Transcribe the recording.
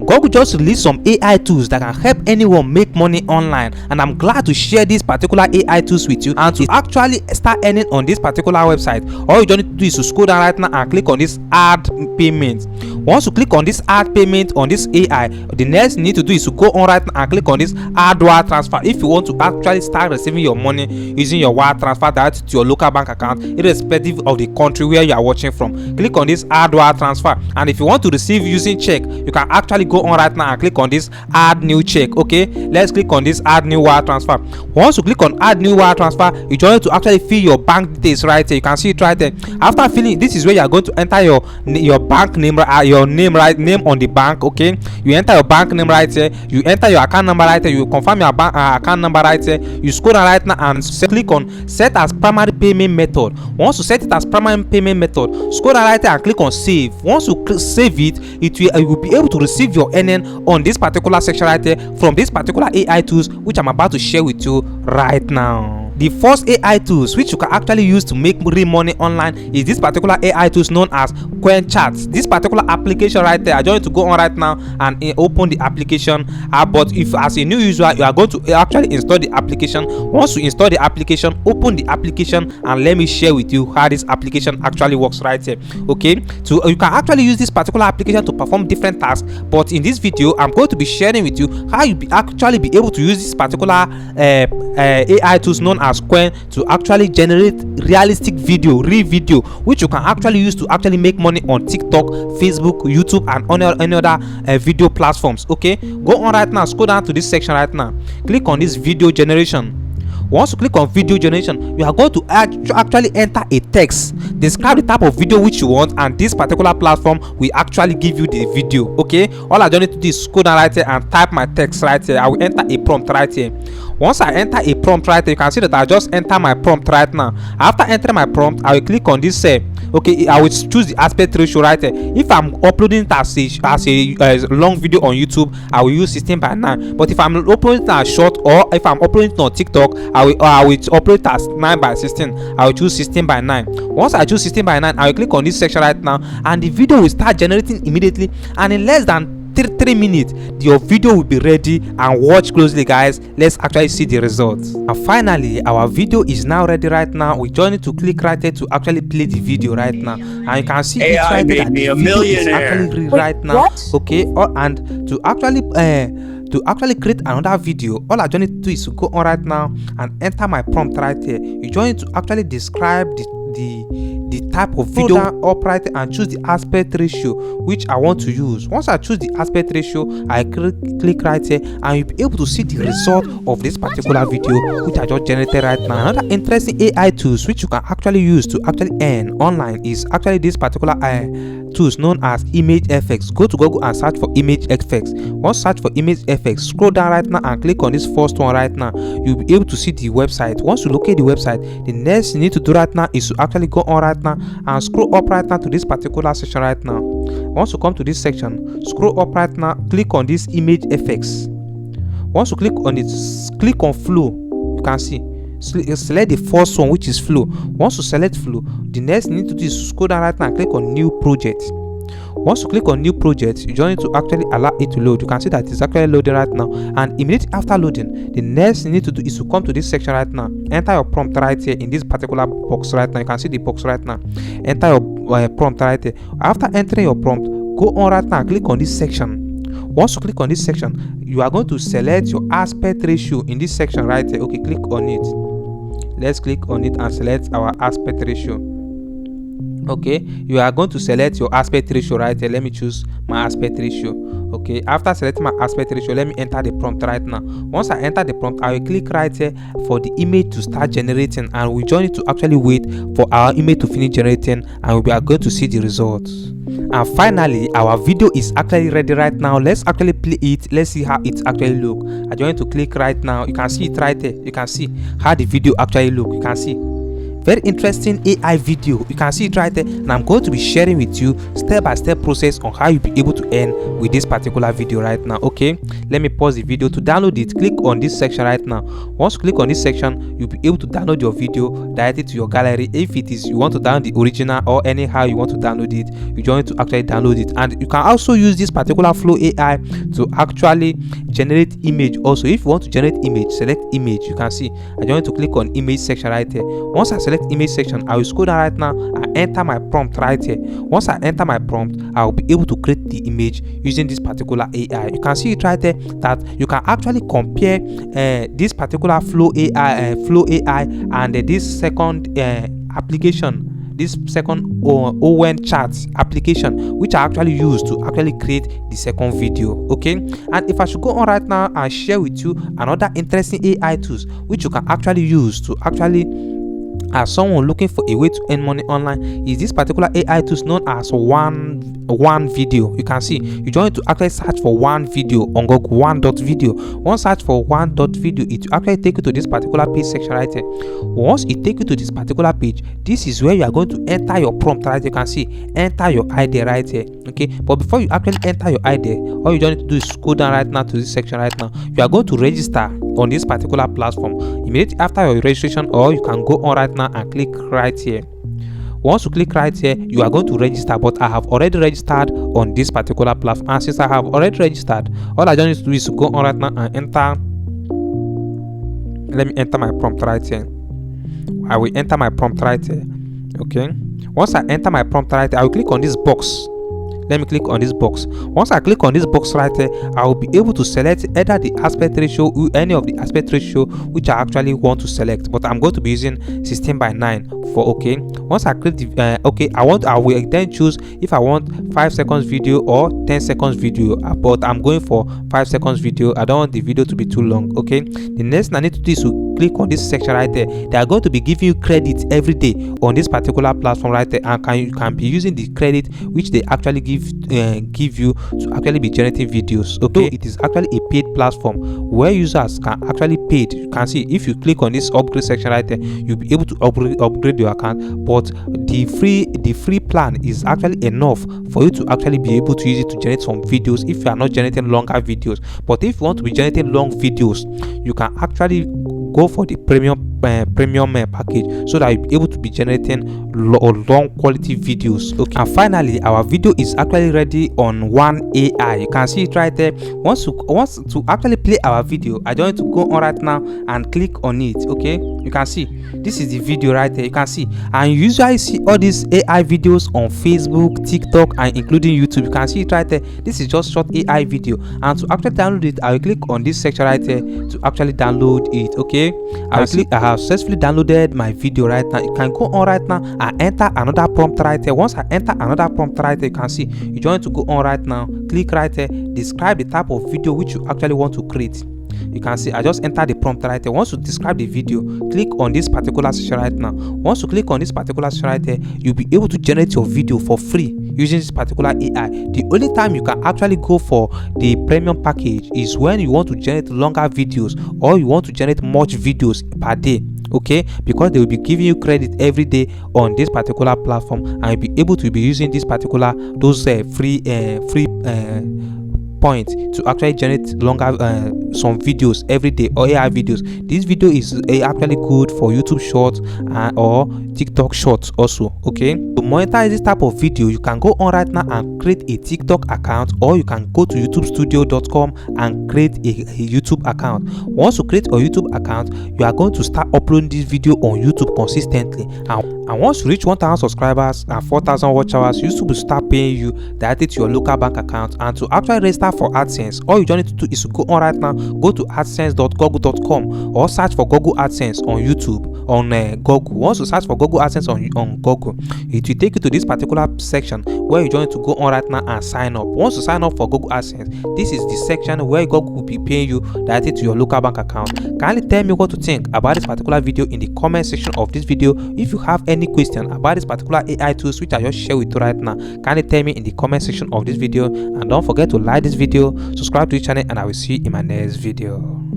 Google just released some AI tools that can help anyone make money online, and I'm glad to share this particular AI tools with you and to actually start earning on this particular website. All you don't need to do is to scroll down right now and click on this add payment. Once you click on this add payment on this AI, the next you need to do is to go on right now and click on this add wire transfer if you want to actually start receiving your money using your wire transfer direct to your local bank account, irrespective of the country where you are watching from. Click on this add wire transfer, and if you want to receive using check, you can actually go on right now and click on this add new check. Okay, let's click on this add new wire transfer. Once you click on add new wire transfer, you just to actually fill your bank details right here. You can see it right there. After filling, this is where you are going to enter your bank name, your name on the bank. Okay, you enter your bank name right here, you enter your account number right here, you confirm your bank account number right here, you scroll down right now and click on set as primary payment method. Once you set it as primary payment method, scroll down right here and click on save. Once you save it, you will be able to receive your earning on this particular section right here from this particular AI tools which I'm about to share with you right now. The first AI tools which you can actually use to make real money online is this particular AI tools known as Coin Charts. This particular application right there, I just need to go on right now and open the application. But if as a new user, you are going to actually install the application. Once you install the application, open the application and let me share with you how this application actually works right here. Okay, so you can actually use this particular application to perform different tasks, but in this video I'm going to be sharing with you how you actually be able to use this particular AI tools known as Coin to actually generate realistic real video which you can actually use to actually make money on TikTok, Facebook, YouTube and any other video platforms. Okay, go on right now, scroll down to this section right now, click on this video generation. Once you click on video generation, you are going to actually enter a text, describe the type of video which you want, and this particular platform will actually give you the video. Okay, all I don't need to do is scroll down right here and type my text right here. I will enter a prompt right here. Once I enter a prompt right here, you can see that I just enter my prompt right now. After entering my prompt, I will click on this okay, I will choose the aspect ratio right here. If I'm uploading it as a long video on YouTube, I will use 16:9. But if I'm uploading it as short, or if I'm uploading it on TikTok, I will upload it as 9:16. I will choose 16:9. Once I choose 16:9, I will click on this section right now, and the video will start generating immediately, and in less than 3 minutes your video will be ready. And watch closely, guys. Let's actually see the results. And finally, our video is now ready right now. We just need to click right here to actually play the video right now, and you can see it's right there that the video is actually right now. Okay, and to actually create another video, all I just need to do is to go on right now and enter my prompt right here. You just need to actually describe the type of video up right here and choose the aspect ratio which I want to use. Once I choose the aspect ratio, I click right here, and you'll be able to see the result of this particular video which I just generated right now. Another interesting AI tools which you can actually use to actually earn online is actually this particular tools known as image effects. Go to Google and search for image effects. Once search for image effects, scroll down right now and click on this first one right now. You'll be able to see the website. Once you locate the website, the next you need to do right now is to actually go on right now and scroll up right now to this particular section right now. Once you come to this section, scroll up right now, click on this image effects. Once you click on it, click on flow. You can see, select the first one which is flow. Once you select flow, the next you need to do is scroll down right now and click on new project. Once you click on new project, you just need to actually allow it to load. You can see that it's actually loading right now, and immediately after loading, the next you need to do is to come to this section right now, enter your prompt right here in this particular box right now. You can see the box right now. Enter your prompt right here. After entering your prompt, go on right now and click on this section. Once you click on this section, you are going to select your aspect ratio in this section right here. Okay, click on it. Let's click on it and select our aspect ratio. Okay, you are going to select your aspect ratio right here. Let me choose my aspect ratio. Okay, after selecting my aspect ratio, let me enter the prompt right now. Once I enter the prompt, I will click right here for the image to start generating, and we just need to actually wait for our image to finish generating, and we are going to see the results. And finally, our video is actually ready right now. Let's actually play it. Let's see how it actually look. I just need to click right now. You can see it right there. You can see how the video actually look. You can see very interesting AI video. You can see it right there, and I'm going to be sharing with you step-by-step process on how you'll be able to earn with this particular video right now. Okay, let me pause the video. To download it, click on this section right now. Once you click on this section, you'll be able to download your video directly to your gallery. If it is you want to download the original or anyhow you want to download it, you join to actually download it. And you can also use this particular Flow AI to actually generate image also. If you want to generate image, select image. You can see I join to click on image section right here. Once I select image section, I will scroll down right now and enter my prompt right here. Once I enter my prompt, I will be able to create the image using this particular AI. You can see it right there that you can actually compare this particular Flow AI and this second application, this second ON charts application, which I actually use to actually create the second video. Okay, and if I should go on right now and share with you another interesting AI tools which you can actually use to actually, as someone looking for a way to earn money online, is this particular AI tools known as one video. You can see you join to actually search for one video on Google, one.video. Once search for one.video, it will actually take you to this particular page section right here. Once it take you to this particular page, this is where you are going to enter your prompt right. You can see enter your ID right here. Okay, but before you actually enter your ID, all you don't need to do is scroll down right now to this section right now. You are going to register on this particular platform immediately after your registration, or you can go on right now and click right here. Once you click right here, you are going to register, but I have already registered on this particular platform, and since I have already registered, all I just need to do is to go on right now and enter. Let me enter my prompt right here. I will enter my prompt right here. Okay, once I enter my prompt right here, I will click on this box. Let me click on this box. Once I click on this box right here, I will be able to select either the aspect ratio, any of the aspect ratio which I actually want to select, but I'm going to be using 16:9 for okay. Once I click the okay, I will then choose if I want 5 seconds video or 10 seconds video, but I'm going for 5 seconds video. I don't want the video to be too long. Okay, the next thing I need to do is to click on this section right there. They are going to be giving you credit every day on this particular platform right there, and you can be using the credit which they actually give you to actually be generating videos. Okay, it is actually a paid platform where users can actually pay. You can see if you click on this upgrade section right there, you'll be able to upgrade your account, but the free plan is actually enough for you to actually be able to use it to generate some videos if you are not generating longer videos. But if you want to be generating long videos, you can actually go for the premium package, so that you'll be able to be generating long quality videos. Okay, and finally our video is actually ready on One AI. You can see it right there. Once to actually play our video, I don't need to go on right now and click on it. Okay, you can see this is the video right there. You can see, and you usually see all these AI videos on Facebook, TikTok, and including YouTube. You can see it right there. This is just short AI video, and to actually download it, I will click on this section right there to actually download it. Okay, I have successfully downloaded my video right now. You can go on right now and enter another prompt right here. Once I enter another prompt right here, you can see you join to go on right now, click right here, describe the type of video which you actually want to create. You can see I just enter the prompt right here. Once you describe the video, click on this particular section right now. Once you click on this particular section right here, you'll be able to generate your video for free using this particular AI. The only time you can actually go for the premium package is when you want to generate longer videos, or you want to generate much videos per day. Okay, because they will be giving you credit every day on this particular platform, and you'll be able to be using this particular free point to actually generate longer some videos every day, or AI videos. This video is actually good for YouTube shorts or TikTok shorts also. Okay, to monetize this type of video, you can go on right now and create a TikTok account, or you can go to youtubestudio.com and create a YouTube account. Once you create a YouTube account, you are going to start uploading this video on YouTube consistently, and once you reach 1,000 subscribers and 4,000 watch hours, YouTube will start paying you directly to your local bank account. And to actually register for AdSense, all you don't need to do is to go on right now, go to adsense.google.com, or search for Google AdSense on YouTube on Google. Once you search for Google AdSense on Google, it will take you to this particular section where you don't need to go on right now and sign up. Once you sign up for Google AdSense, this is the section where Google will be paying you directly to your local bank account. Kindly tell me what to think about this particular video in the comment section of this video. If you have any question about this particular AI tools which I just share with you right now, kindly tell me in the comment section of this video, and don't forget to like this video, subscribe to the channel, and I will see you in my next video.